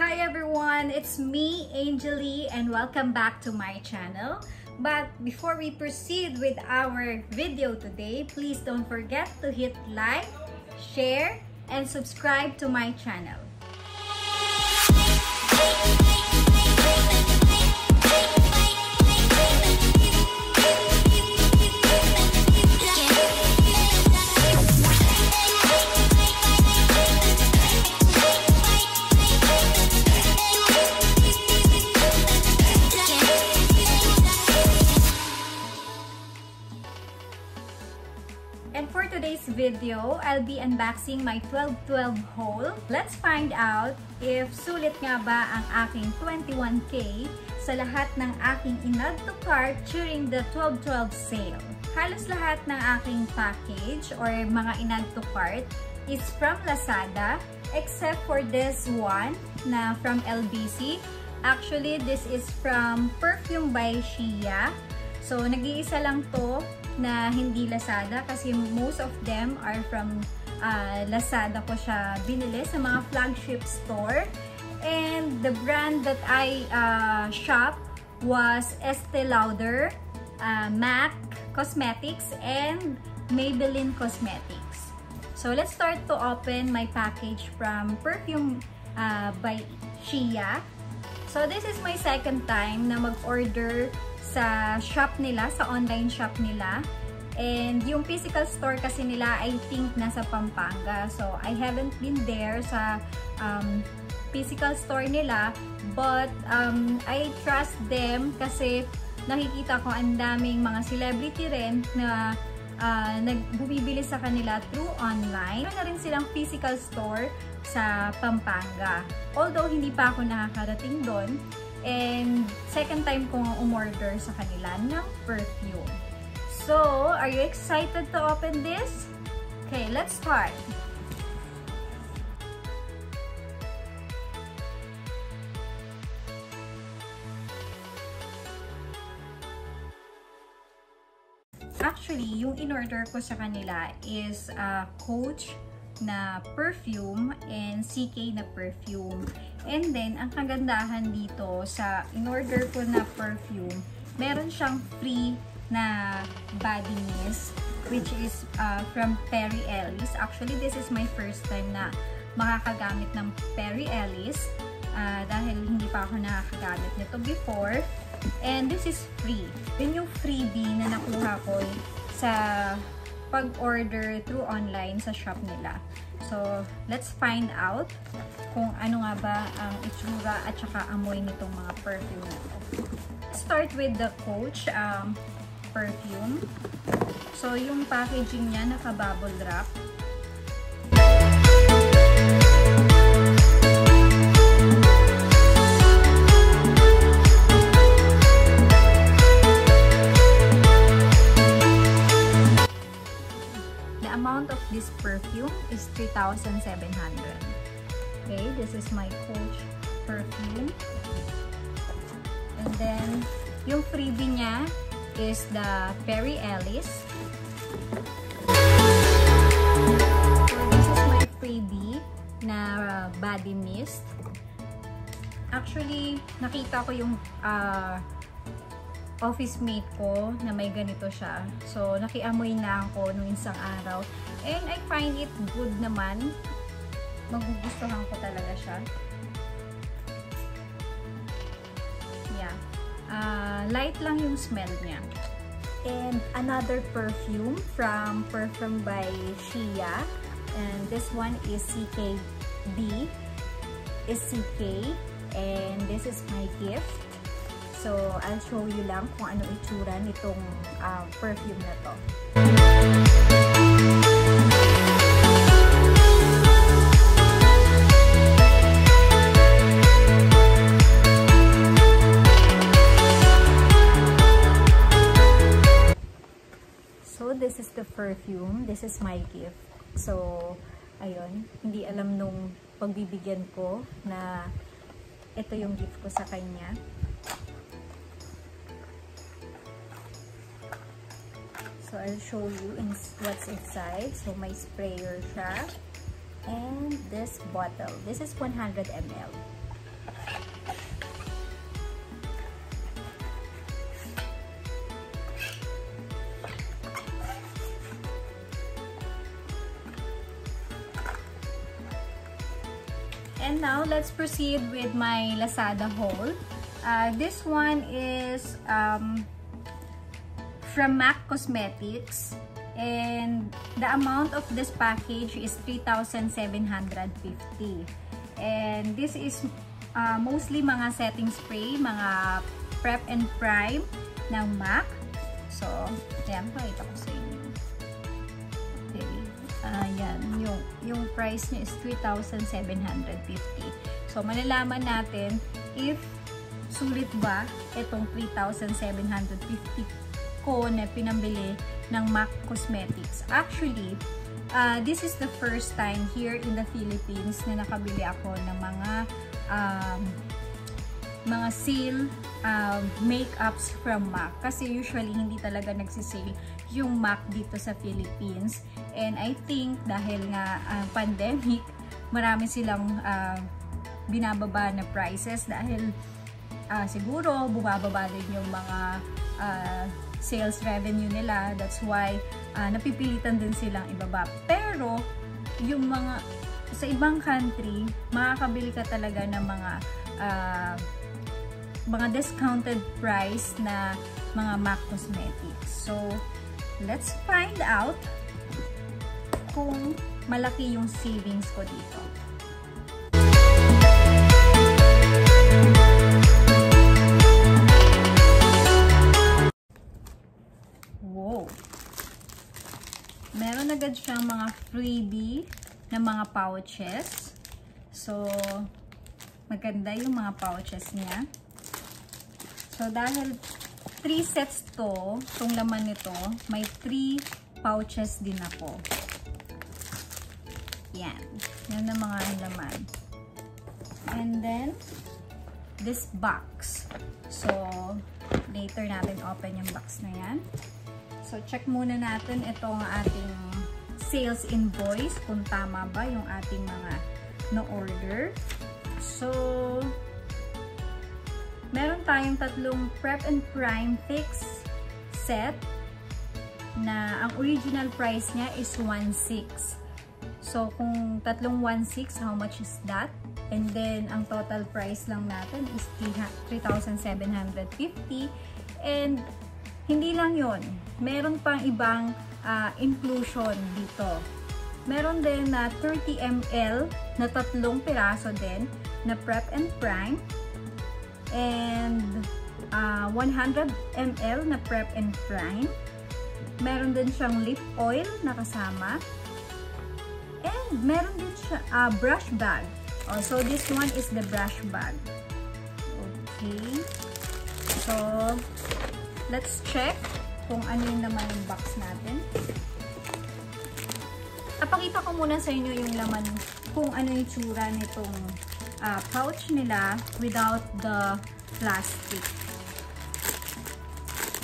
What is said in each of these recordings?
Hi everyone, it's me, Angelie, and welcome back to my channel. But before we proceed with our video today, please don't forget to hit like, share, and subscribe to my channel. And for today's video, I'll be unboxing my 12-12 haul. Let's find out if sulit nga ba ang aking 21K sa lahat ng aking in-add to cart during the 12-12 sale. Halos lahat ng aking package or mga in-add to cart is from Lazada except for this one na from LBC. Actually, this is from Perfume by SHIA. So, nag-iisa lang to na hindi Lazada kasi most of them are from Lazada ko siya binili sa mga flagship store. And the brand that I shop was ESTEE LAUDER, MAC Cosmetics, and Maybelline Cosmetics. So let's start to open my package from Perfume by SHIA. So this is my second time na mag-order sa shop nila, sa online shop nila. And yung physical store kasi nila, I think, nasa Pampanga. So, I haven't been there sa physical store nila. But, I trust them kasi nakikita ko ang daming mga celebrity rin na nagbubibili sa kanila through online. Meron na rin silang physical store sa Pampanga. Although, hindi pa ako nakakarating doon. And second time kong umorder sa kanila ng perfume. So, are you excited to open this? Okay, let's start. Actually, yung in-order ko sa kanila is Coach na perfume and CK na perfume. And then, ang kagandahan dito sa in-order ko na perfume, meron siyang free na body mist, which is from Perry Ellis. Actually, this is my first time na makakagamit ng Perry Ellis dahil hindi pa ako nakakagamit nito before. And this is free. Yun yung freebie na nakuha ko sa pag-order through online sa shop nila. So, let's find out kung ano nga ba ang itsura at saka amoy nitong mga perfume na ito. Start with the Coach perfume. So, yung packaging niya naka-bubble wrap. Amount of this perfume is 3,700. Okay, this is my Coach perfume. And then, yung freebie niya is the Perry Ellis. So, this is my freebie na body mist. Actually, nakita ko yung office mate ko na may ganito siya. So, nakiamoy na ako nung isang araw. And I find it good naman. Magugustuhan ko talaga siya. Yeah. Light lang yung smell niya. And another perfume from Perfume by SHIA. And this one is CKB. Is CK. And this is my gift. So, I'll show you lang kung ano itsura nitong perfume na to. So, this is the perfume. This is my gift. So, ayun. Hindi alam nung pagbibigyan ko na ito yung gift ko sa kanya. So, I'll show you what's inside. So, may sprayer siya. And this bottle. This is 100 ml. And now, let's proceed with my Lazada haul. This one is from MAC Cosmetics. And the amount of this package is 3,750. And this is mostly mga setting spray, mga prep and prime ng MAC. So, ayan, pakita ko sa inyo. Okay. Ayan, yung price niya is 3,750. So, malalaman natin if sulit ba itong 3,750 ko na pinambili ng MAC Cosmetics. Actually, this is the first time here in the Philippines na nakabili ako ng mga sale makeups from MAC. Kasi usually, hindi talaga nagsisale yung MAC dito sa Philippines. And I think, dahil nga pandemic, marami silang binababa na prices dahil siguro bumababa din yung mga sales revenue nila. That's why napipilitan din silang ibaba. Pero yung mga sa ibang country, makakabili ka talaga ng mga discounted price na mga MAC Cosmetics. So, let's find out kung malaki yung savings ko dito. Meron agad siyang mga freebie na mga pouches. So, maganda yung mga pouches niya. So, dahil 3 sets itong laman nito, may 3 pouches din ako. Yan. Yan ang mga laman. And then, this box. So, later natin open yung box na yan. So, check muna natin itong ating sales invoice, kung tama ba yung ating mga na-order. So, meron tayong tatlong Prep and Prime Fix set na ang original price niya is 1,600. So, kung tatlong 1,600, how much is that? And then, ang total price lang natin is 3,750. And, hindi lang yon, meron pang ibang inclusion dito. Meron din na 30 ml na tatlong piraso din na Prep and Prime. And 100 ml na Prep and Prime. Meron din siyang lip oil na kasama. And meron din siya brush bag. So this one is the brush bag. Okay. So, let's check kung ano yung naman yung box natin. Napakita ko muna sa inyo yung laman, kung ano yung tsura nitong pouch nila without the plastic.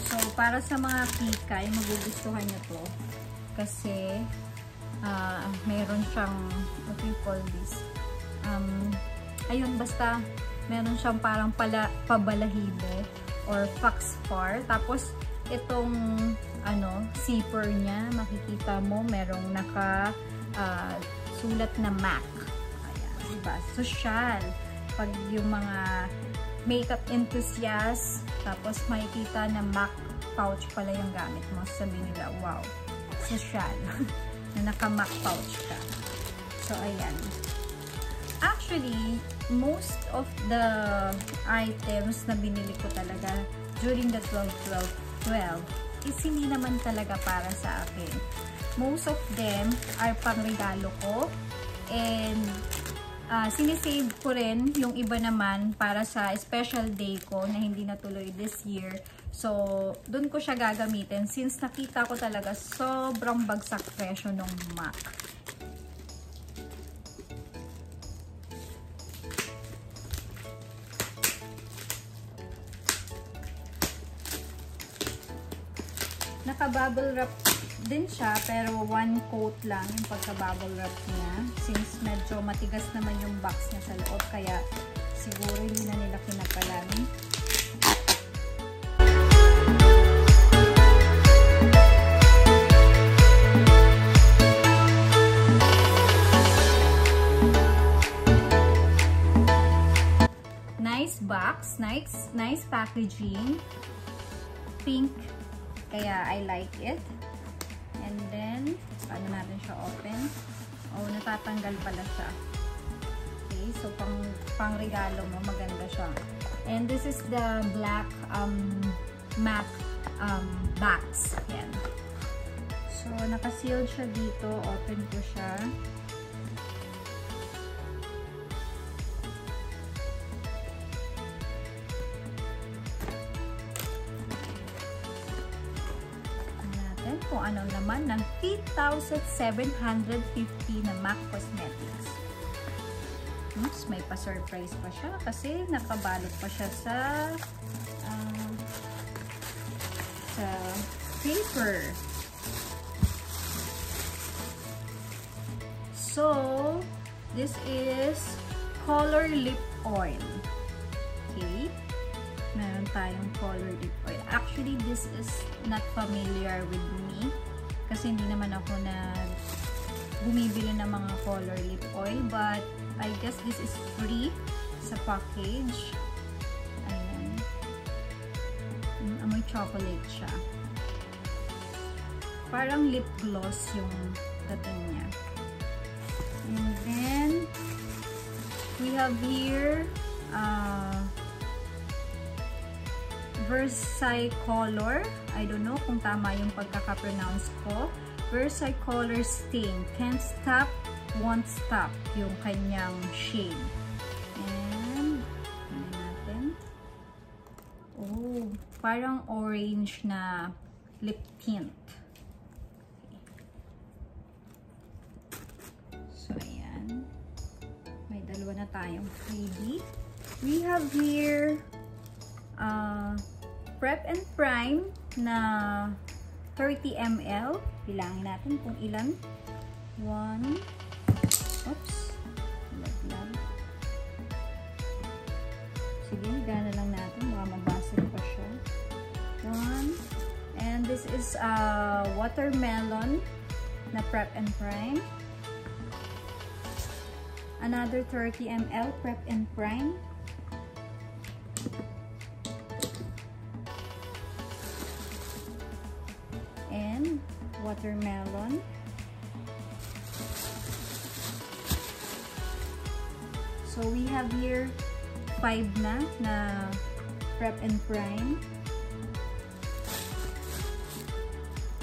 So, para sa mga pikay, magugustuhan nyo to. Kasi, meron siyang, what do you call this? Ayun, basta, meron siyang parang pabalahibo or fox fur. Tapos, itong zipper niya, makikita mo, merong sulat na MAC. Ayan, diba? Social. Pag yung mga makeup enthusiast, tapos makikita na MAC pouch pala yung gamit mo. Sabi nila, wow, social. Na naka-MAC pouch ka. So, ayan. Actually, most of the items na binili ko talaga during the 12-12-12 is hindi naman talaga para sa akin. Most of them are pang-regalo ko and sinisave ko rin yung iba naman para sa special day ko na hindi natuloy this year. So, dun ko siya gagamitin since nakita ko talaga sobrang bagsak presyo ng MAC. Naka-bubble wrap din siya, pero one coat lang yung pagka-bubble wrap niya. Since medyo matigas naman yung box niya sa loob, kaya siguro hindi na nila kinapalan. Nice box, nice packaging. Pink, kaya I like it. And then, paano natin siya open? Oh, natatanggal pala siya. Okay, so pang regalo mo, maganda siya. And this is the black MAC box. Yan. So, naka-seal siya dito. Open ko siya. Kung anong laman ng 3,750 na MAC Cosmetics. Oops, may pa-surprise pa siya kasi nakabalot pa siya sa paper. So, this is color lip oil. Okay? Meron tayong color lip oil. Actually, this is not familiar with me kasi hindi naman ako na bumibili ng mga color lip oil, but I guess this is free sa package. Ayan. Amoy chocolate siya. Parang lip gloss yung dating niya. And then, we have here Versicolor. I don't know kung tama yung pagkaka-pronounce ko. Versicolor Stain. Can't Stop, Won't Stop. Yung kanyang shade. And, ano natin? Oh, parang orange na lip tint. Okay. So, ayan. May dalawa na tayong freebie. We have here Prep and Prime na 30 ml. Bilangin natin kung ilan. 1. Oops. Lag. Sige, gana lang natin. Baka mabasag pa siya. 1. And this is watermelon na Prep and Prime. Another 30 ml Prep and Prime. And watermelon. So we have here 5 na Prep and Prime.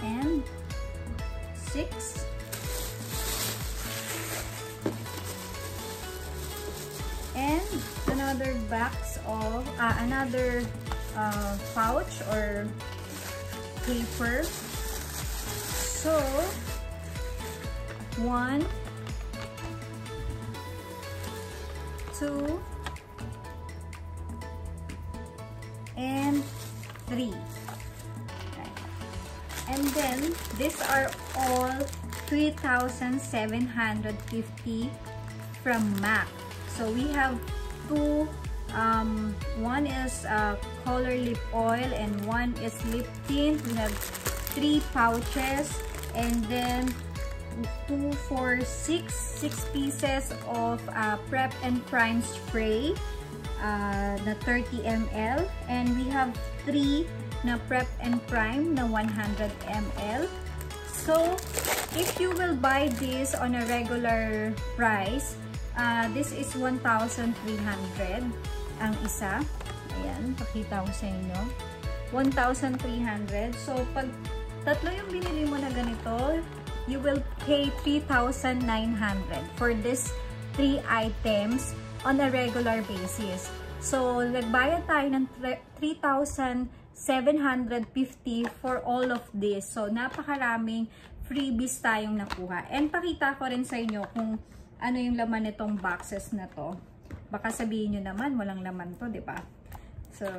And 6. And another box of another pouch or paper. So 1, 2, and 3. Right. And then these are all 3,750 from MAC. So we have 2. One is color lip oil and one is lip tint. We have 3 pouches. And then 2, 4, 6 pieces of Prep and Prime spray na 30 ml. And we have 3 na Prep and Prime na 100 ml. So, if you will buy this on a regular price, this is 1,300 ang isa. Ayan, pakita ko sa inyo. 1,300. So, pag tatlo yung binili mo na ganito, you will pay 3,900 for this 3 items on a regular basis. So, nagbayad tayo ng 3,750 for all of this. So, napakaraming freebies tayong nakuha. And pakita ko rin sa inyo kung ano yung laman nitong boxes na to. Baka sabihin nyo naman, walang laman to, di ba? So,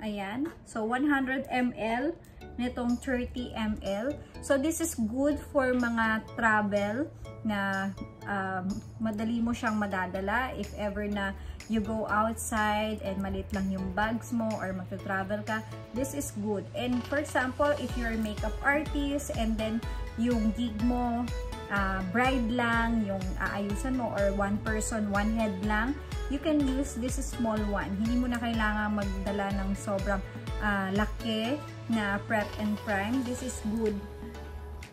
ayan. So, 100 ml nitong 30 ml. So this is good for mga travel na madali mo siyang madadala if ever na you go outside and malit lang yung bags mo or magta-travel ka. This is good. And for example, if you're a makeup artist and then yung gig mo bride lang, yung aayusan mo, or one person, one head lang, you can use this small one. Hindi mo na kailangan magdala ng sobrang laki na prep and prime. This is good.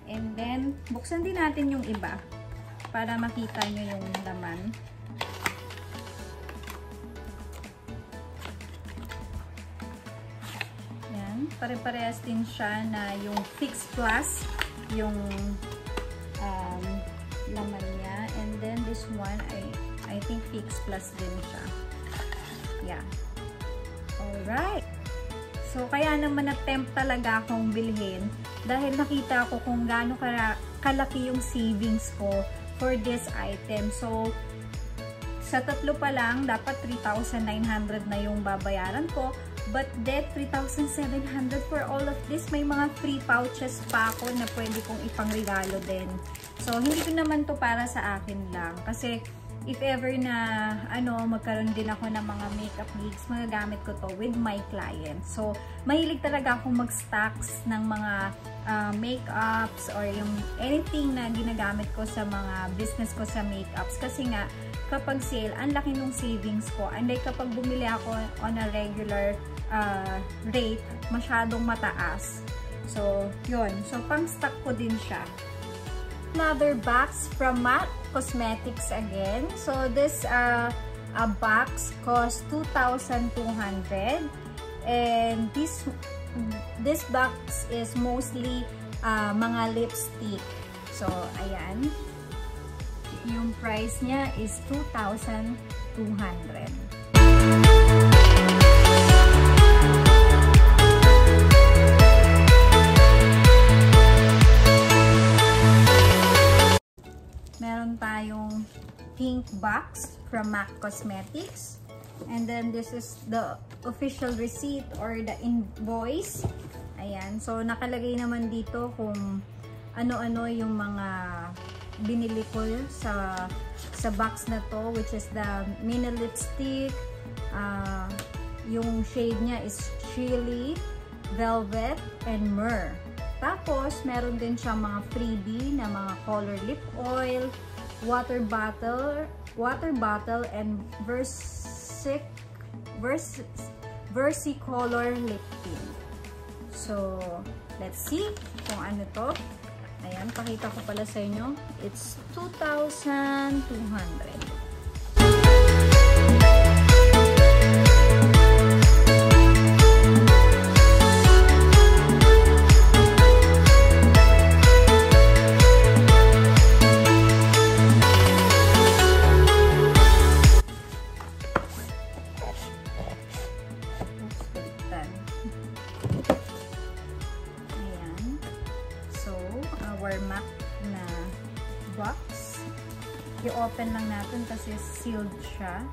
And then, buksan din natin yung iba para makita nyo yung laman. Yan. Pare-parehas din siya na yung Fix Plus, yung laman niya. And then, this one, I think Fix Plus din siya. Yeah. Alright. So, kaya naman na-tempt talaga akong bilhin dahil nakita ko kung gaano kalaki yung savings ko for this item. So, sa tatlo pa lang, dapat 3,900 na yung babayaran ko. But then, 3,700 for all of this. May mga free pouches pa ako na pwede kong ipangregalo din. So, hindi ko naman to para sa akin lang. Kasi, if ever na magkaroon din ako ng mga makeup gigs, magagamit ko to with my clients. So, mahilig talaga akong mag-stocks ng mga makeups or yung anything na ginagamit ko sa mga business ko sa makeups. Kasi nga, kapag sale, ang laki nung savings ko. And like kapag bumili ako on a regular rate, masyadong mataas. So, yun. So, pang-stock ko din siya. Another box from MAC Cosmetics again. So this a box cost 2,200, and this box is mostly mga lipstick. So ayan, yung price niya is 2,200. Meron tayong pink box from MAC Cosmetics. And then this is the official receipt or the invoice. Ayan. So, nakalagay naman dito kung ano-ano yung mga binili ko sa box na to, which is the mini lipstick. Yung shade niya is Chili, Velvet, and Myrrh. Tapos, meron din siyang mga freebie na mga color lip oil, water bottle, and Versicolor lip tint. So, let's see kung ano to. Ayan, pakita ko pala sa inyo. It's 2,200. MAC na box. I-open lang natin kasi sealed siya.